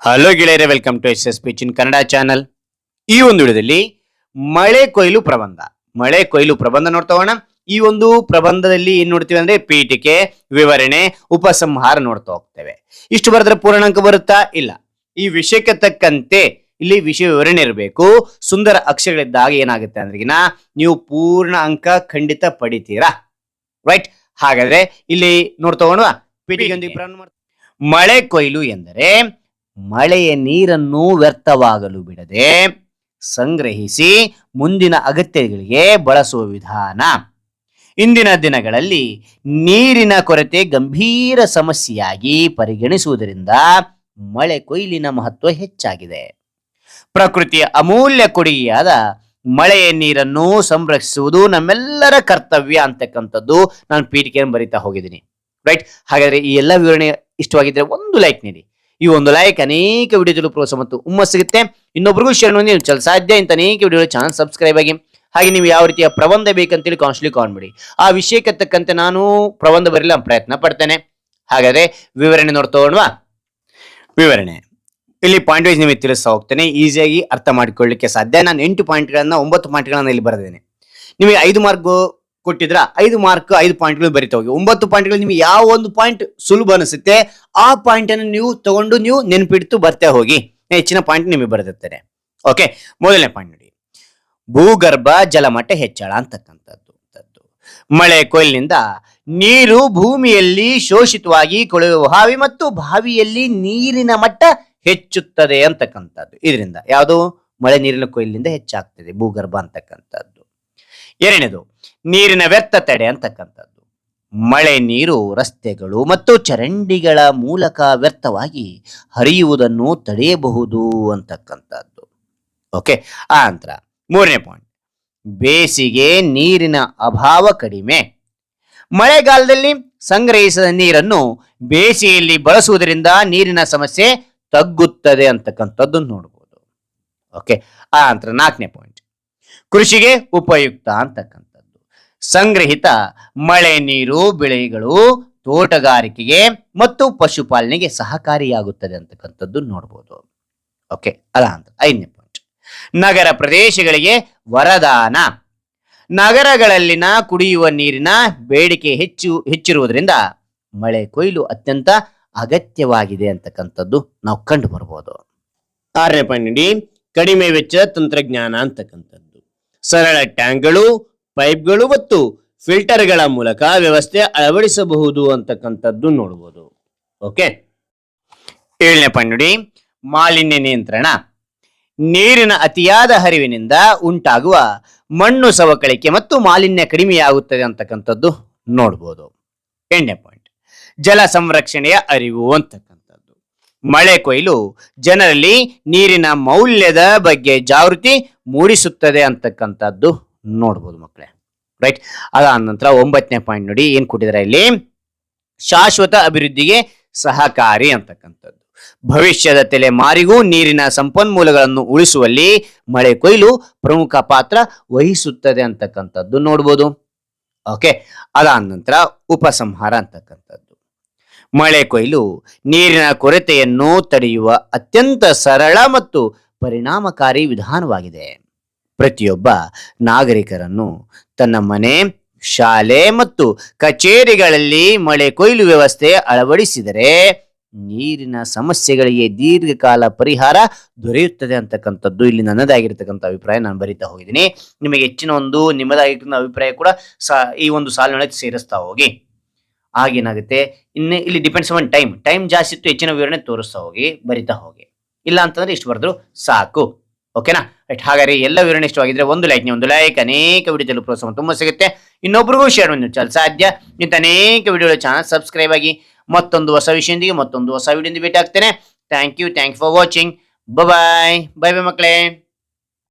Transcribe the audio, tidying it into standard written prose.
Hello ಗೆಳೆಯರೆ, welcome to S S pitch in Kannada channel. ಈ ಒಂದು ವಿಡಿಯೋದಲ್ಲಿ ಮಳೆ ಕೊಯ್ಲು ಪ್ರಬಂಧ ನೋಡ್ತಾ ಹೋಗೋಣ. ಈ ಒಂದು ಪ್ರಬಂಧದಲ್ಲಿ ಏನ್ ನೋಡ್ತೀವಿ ಅಂದ್ರೆ ಪೀಠಿಕೆ, ವಿವರಣೆ, ಉಪಸಂಹಾರ ನೋಡ್ತಾ ಹೋಗ್ತೇವೆ. ಇಷ್ಟು ಬರೆದ್ರೆ ಪೂರ್ಣಾಂಕ ಬರುತ್ತಾ? ಇಲ್ಲ. ಈ ವಿಷಯಕ್ಕೆ ತಕ್ಕಂತೆ ಇಲ್ಲಿ ವಿಷಯ ವಿವರಣೆ ಇರಬೇಕು. ಸುಂದರ ಅಕ್ಷರಗಳಿದ್ದಾಗ ಏನಾಗುತ್ತೆ ಅಂದ್ರೆ ನೀವು ಪೂರ್ಣ ಅಂಕ ಖಂಡಿತ ಪಡಿತೀರಾ. ರೈಟ್? ಹಾಗಾದ್ರೆ ಇಲ್ಲಿ ನೋಡ್ತಾ ಹೋಗೋಣ. ಪೀಠಿಕೆ ಮಳೆ ಕೊಯ್ಲು ಎಂದರೆ ಮಳೆಯ ನೀರನ್ನು ವ್ಯರ್ಥವಾಗಲು ಬಿಡದೆ ಸಂಗ್ರಹಿಸಿ ಮುಂದಿನ ಅಗತ್ಯಗಳಿಗೆ ಬಳಸುವ ವಿಧಾನ. ಇಂದಿನ ದಿನಗಳಲ್ಲಿ ನೀರಿನ ಕೊರತೆ ಗಂಭೀರ ಸಮಸ್ಯೆಯಾಗಿ ಪರಿಗಣಿಸುವುದರಿಂದ ಮಳೆ ಕೊಯ್ಲಿನ ಮಹತ್ವ ಹೆಚ್ಚಾಗಿದೆ. ಪ್ರಕೃತಿಯ ಅಮೂಲ್ಯ ಕೊಡುಗೆಯಾದ ಮಳೆಯ ನೀರನ್ನು ಸಂರಕ್ಷಿಸುವುದು ನಮ್ಮೆಲ್ಲರ ಕರ್ತವ್ಯ ಅಂತಕ್ಕಂಥದ್ದು ನಾನು ಪೀಠಿಕೆಯನ್ನು ಬರಿತಾ ಹೋಗಿದ್ದೀನಿ. ರೈಟ್? ಹಾಗಾದ್ರೆ ಈ ಎಲ್ಲ ವಿವರಣೆ ಇಷ್ಟವಾಗಿದ್ರೆ ಒಂದು ಲೈಕ್ ನೀಡಿ. ಈ ಒಂದು ಲೈಕ್ ಅನೇಕ ವಿಡಿಯೋಗಳು ಪ್ರೋತ್ಸಾಹ ಮತ್ತು ಹುಮ್ಮಸ್ ಸಿಗುತ್ತೆ. ಇನ್ನೊಬ್ರಿಗೂ ಶೇರ್ ಮಾಡಿ. ನೀವು ಸಾಧ್ಯ ಇಂಥ ಅನೇಕ ವಿಡಿಯೋ ಚಾನಲ್ ಸಬ್ಸ್ಕ್ರೈಬ್ ಆಗಿ. ಹಾಗೆ ನೀವು ಯಾವ ರೀತಿಯ ಪ್ರಬಂಧ ಬೇಕಂತೇಳಿ ಕಾನ್ಸ್ಟ್ಲಿ ಕಾಲ್ ಮಾಡಿ. ಆ ವಿಷಯಕ್ಕೆ ತಕ್ಕಂತೆ ನಾನು ಪ್ರಬಂಧ ಬರಲಿಲ್ಲ ಪ್ರಯತ್ನ ಪಡ್ತೇನೆ. ಹಾಗಾದ್ರೆ ವಿವರಣೆ ನೋಡ್ತಾ ಹೋಗೋಣವಾ? ವಿವರಣೆ ಇಲ್ಲಿ ಪಾಯಿಂಟ್ ವೈಸ್ ನಿಮಗೆ ತಿಳಿಸ್ತಾ ಹೋಗ್ತೇನೆ, ಈಸಿಯಾಗಿ ಅರ್ಥ ಮಾಡಿಕೊಳ್ಳಲಿಕ್ಕೆ ಸಾಧ್ಯ. ನಾನು 8 ಪಾಯಿಂಟ್ಗಳನ್ನ 9 ಪಾಯಿಂಟ್ಗಳನ್ನ ಇಲ್ಲಿ ಬರೆದೇನೆ. ನಿಮಗೆ 5 ಮಾರ್ಕ್ ಕೊಟ್ಟಿದ್ರ 5 ಮಾರ್ಕ್ 5 ಪಾಯಿಂಟ್ಗಳು ಬರಿತಾ ಹೋಗಿ. 9 ಪಾಯಿಂಟ್ಗಳು ನಿಮಗೆ ಯಾವ ಒಂದು ಪಾಯಿಂಟ್ ಸುಲಭ ಅನಿಸುತ್ತೆ ಆ ಪಾಯಿಂಟ್ ಅನ್ನು ನೀವು ತಗೊಂಡು ನೀವು ನೆನಪಿಡ್ತು ಬರ್ತಾ ಹೋಗಿ. ಹೆಚ್ಚಿನ ಪಾಯಿಂಟ್ ನಿಮಗೆ ಬರೆದಿರ್ತೇನೆ. ಓಕೆ, ಮೊದಲನೇ ಪಾಯಿಂಟ್ ನೋಡಿ, ಭೂಗರ್ಭ ಜಲಮಟ್ಟ ಹೆಚ್ಚಳ ಅಂತಕ್ಕಂಥದ್ದು. ಮಳೆ ಕೊಯ್ಲಿನಿಂದ ನೀರು ಭೂಮಿಯಲ್ಲಿ ಶೋಷಿತವಾಗಿ ಕೊಳೆಯುವ ಹಾವಿ ಮತ್ತು ಬಾವಿಯಲ್ಲಿ ನೀರಿನ ಮಟ್ಟ ಹೆಚ್ಚುತ್ತದೆ ಅಂತಕ್ಕಂಥದ್ದು. ಇದರಿಂದ ಯಾವುದು ಮಳೆ ನೀರಿನ ಕೊಯ್ಲಿನಿಂದ ಹೆಚ್ಚಾಗ್ತದೆ ಭೂಗರ್ಭ ಅಂತಕ್ಕಂಥದ್ದು. ಎರಡನೇದು ನೀರಿನ ವ್ಯರ್ಥ ತಡೆ ಅಂತಕ್ಕಂಥದ್ದು. ಮಳೆ ನೀರು ರಸ್ತೆಗಳು ಮತ್ತು ಚರಂಡಿಗಳ ಮೂಲಕ ವ್ಯರ್ಥವಾಗಿ ಹರಿಯುವುದನ್ನು ತಡೆಯಬಹುದು ಅಂತಕ್ಕಂಥದ್ದು. ಓಕೆ, ಆ ನಂತರ ಮೂರನೇ ಪಾಯಿಂಟ್, ಬೇಸಿಗೆ ನೀರಿನ ಅಭಾವ ಕಡಿಮೆ. ಮಳೆಗಾಲದಲ್ಲಿ ಸಂಗ್ರಹಿಸಿದ ನೀರನ್ನು ಬೇಸಿಗೆಯಲ್ಲಿ ಬಳಸುವುದರಿಂದ ನೀರಿನ ಸಮಸ್ಯೆ ತಗ್ಗುತ್ತದೆ ಅಂತಕ್ಕಂಥದ್ದು ನೋಡಬಹುದು. ಓಕೆ, ಆ ನಂತರ ನಾಲ್ಕನೇ ಪಾಯಿಂಟ್, ಕೃಷಿಗೆ ಉಪಯುಕ್ತ ಅಂತಕ್ಕಂಥದ್ದು. ಸಂಗ್ರಹಿತ ಮಳೆ ನೀರು ಬೆಳೆಗಳು ತೋಟಗಾರಿಕೆಗೆ ಮತ್ತು ಪಶುಪಾಲನೆಗೆ ಸಹಕಾರಿಯಾಗುತ್ತದೆ ಅಂತಕ್ಕಂಥದ್ದು ನೋಡಬಹುದು. ಓಕೆ, ಅದ ನಂತರ ಐದನೇ ಪಾಯಿಂಟ್, ನಗರ ಪ್ರದೇಶಗಳಿಗೆ ವರದಾನ. ನಗರಗಳಲ್ಲಿನ ಕುಡಿಯುವ ನೀರಿನ ಬೇಡಿಕೆ ಹೆಚ್ಚಿರುವುದರಿಂದ ಮಳೆ ಕೊಯ್ಲು ಅತ್ಯಂತ ಅಗತ್ಯವಾಗಿದೆ ಅಂತಕ್ಕಂಥದ್ದು ನಾವು ಕಂಡು ಬರಬಹುದು. ಆರನೇ ಪಾಯಿಂಟ್ ನೋಡಿ, ಕಡಿಮೆ ವೆಚ್ಚ ತಂತ್ರಜ್ಞಾನ ಅಂತಕ್ಕಂಥದ್ದು. ಸರಳ ಟ್ಯಾಂಕ್ಗಳು, ಪೈಪ್ಗಳು ಮತ್ತು ಫಿಲ್ಟರ್ಗಳ ಮೂಲಕ ವ್ಯವಸ್ಥೆ ಅಳವಡಿಸಬಹುದು ಅಂತಕ್ಕಂಥದ್ದು ನೋಡಬಹುದು. ಓಕೆ, ಏಳನೇ ಪಾಯಿಂಟ್ ನೋಡಿ, ಮಾಲಿನ್ಯ ನಿಯಂತ್ರಣ. ನೀರಿನ ಅತಿಯಾದ ಹರಿವಿನಿಂದ ಉಂಟಾಗುವ ಮಣ್ಣು ಸವಕಳಿಕೆ ಮತ್ತು ಮಾಲಿನ್ಯ ಕಡಿಮೆಯಾಗುತ್ತದೆ ಅಂತಕ್ಕಂಥದ್ದು ನೋಡಬಹುದು. ಎಂಟನೇ ಪಾಯಿಂಟ್, ಜಲ ಸಂರಕ್ಷಣೆಯ ಅರಿವು ಅಂತಕ್ಕಂಥದ್ದು. ಮಳೆ ಕೊಯ್ಲು ಜನರಲ್ಲಿ ನೀರಿನ ಮೌಲ್ಯದ ಬಗ್ಗೆ ಜಾಗೃತಿ ಮೂಡಿಸುತ್ತದೆ ಅಂತಕ್ಕಂಥದ್ದು ನೋಡಬಹುದು ಮಕ್ಕಳೇ. ರೈಟ್? ಅದಾದ ನಂತರ 9ನೇ ಪಾಯಿಂಟ್ ನೋಡಿ, ಏನ್ ಕೊಟ್ಟಿದ್ದಾರೆ ಇಲ್ಲಿ, ಶಾಶ್ವತ ಅಭಿವೃದ್ಧಿಗೆ ಸಹಕಾರಿ ಅಂತಕ್ಕಂಥದ್ದು. ಭವಿಷ್ಯದ ತಲೆಮಾರಿಗೂ ನೀರಿನ ಸಂಪನ್ಮೂಲಗಳನ್ನು ಉಳಿಸುವಲ್ಲಿ ಮಳೆ ಕೊಯ್ಲು ಪ್ರಮುಖ ಪಾತ್ರ ವಹಿಸುತ್ತದೆ ಅಂತಕ್ಕಂಥದ್ದು ನೋಡ್ಬೋದು. ಓಕೆ, ಅದಾದ ನಂತರ ಉಪಸಂಹಾರ ಅಂತಕ್ಕಂಥದ್ದು. ಮಳೆ ಕೊಯ್ಲು ನೀರಿನ ಕೊರತೆಯನ್ನು ತಡೆಯುವ ಅತ್ಯಂತ ಸರಳ ಮತ್ತು ಪರಿಣಾಮಕಾರಿ ವಿಧಾನವಾಗಿದೆ. ಪ್ರತಿಯೊಬ್ಬ ನಾಗರಿಕರನ್ನು ತನ್ನ ಮನೆ, ಶಾಲೆ ಮತ್ತು ಕಚೇರಿಗಳಲ್ಲಿ ಮಳೆ ಕೊಯ್ಲು ವ್ಯವಸ್ಥೆ ಅಳವಡಿಸಿದರೆ ನೀರಿನ ಸಮಸ್ಯೆಗಳಿಗೆ ದೀರ್ಘಕಾಲ ಪರಿಹಾರ ದೊರೆಯುತ್ತದೆ ಅಂತಕ್ಕಂಥದ್ದು ಇಲ್ಲಿ ನನ್ನದಾಗಿರ್ತಕ್ಕಂಥ ಅಭಿಪ್ರಾಯ. ನಾನು ಬರಿತಾ ಹೋಗಿದ್ದೀನಿ. ನಿಮಗೆ ಹೆಚ್ಚಿನ ಒಂದು ನಿಮ್ಮದಾಗಿರ್ತಕ್ಕಂಥ ಅಭಿಪ್ರಾಯ ಕೂಡ ಈ ಒಂದು ಸಾಲಿನೊಳಗೆ ಸೇರಿಸ್ತಾ ಹೋಗಿ. ಆಗೇನಾಗುತ್ತೆ, ಇನ್ನು ಇಲ್ಲಿ ಡಿಪೆಂಡ್ಸ್ ಆನ್ ಟೈಮ್ ಜಾಸ್ತಿ ಇತ್ತು, ಹೆಚ್ಚಿನ ವಿವರಣೆ ತೋರಿಸ್ತಾ ಹೋಗಿ, ಬರಿತಾ ಹೋಗಿ. ಇಲ್ಲ ಅಂತಂದ್ರೆ ಇಷ್ಟು ಬರೆದ್ರು ಸಾಕು. ಓಕೆನಾ? ರೈಟ್? ಹಾಗಾದ್ರೆ ಎಲ್ಲ ವಿವರಣೆ ಇಷ್ಟವಾಗಿದ್ರೆ ಒಂದು ಲೈಕ್ ಅನೇಕ ವಿಡಿಯೋದಲ್ಲಿ ಪ್ರೋತ್ಸಾಹ ತುಂಬ ಸಿಗುತ್ತೆ. ಇನ್ನೊಬ್ರಿಗೂ ಶೇರ್ ಮಾಡಿ. ಸಾಧ್ಯ ಇಂಥ ಅನೇಕ ವಿಡಿಯೋ ಚಾನಲ್ ಸಬ್ಸ್ಕ್ರೈಬ್ ಆಗಿ. ಮತ್ತೊಂದು ಹೊಸ ವಿಷಯದೊಂದಿಗೆ ಮತ್ತೊಂದು ಹೊಸ ವಿಡಿಯೋದಿಂದ ಭೇಟಿ ಆಗ್ತೇನೆ. Thank you for watching. Bye ಮಕ್ಕಳೇ.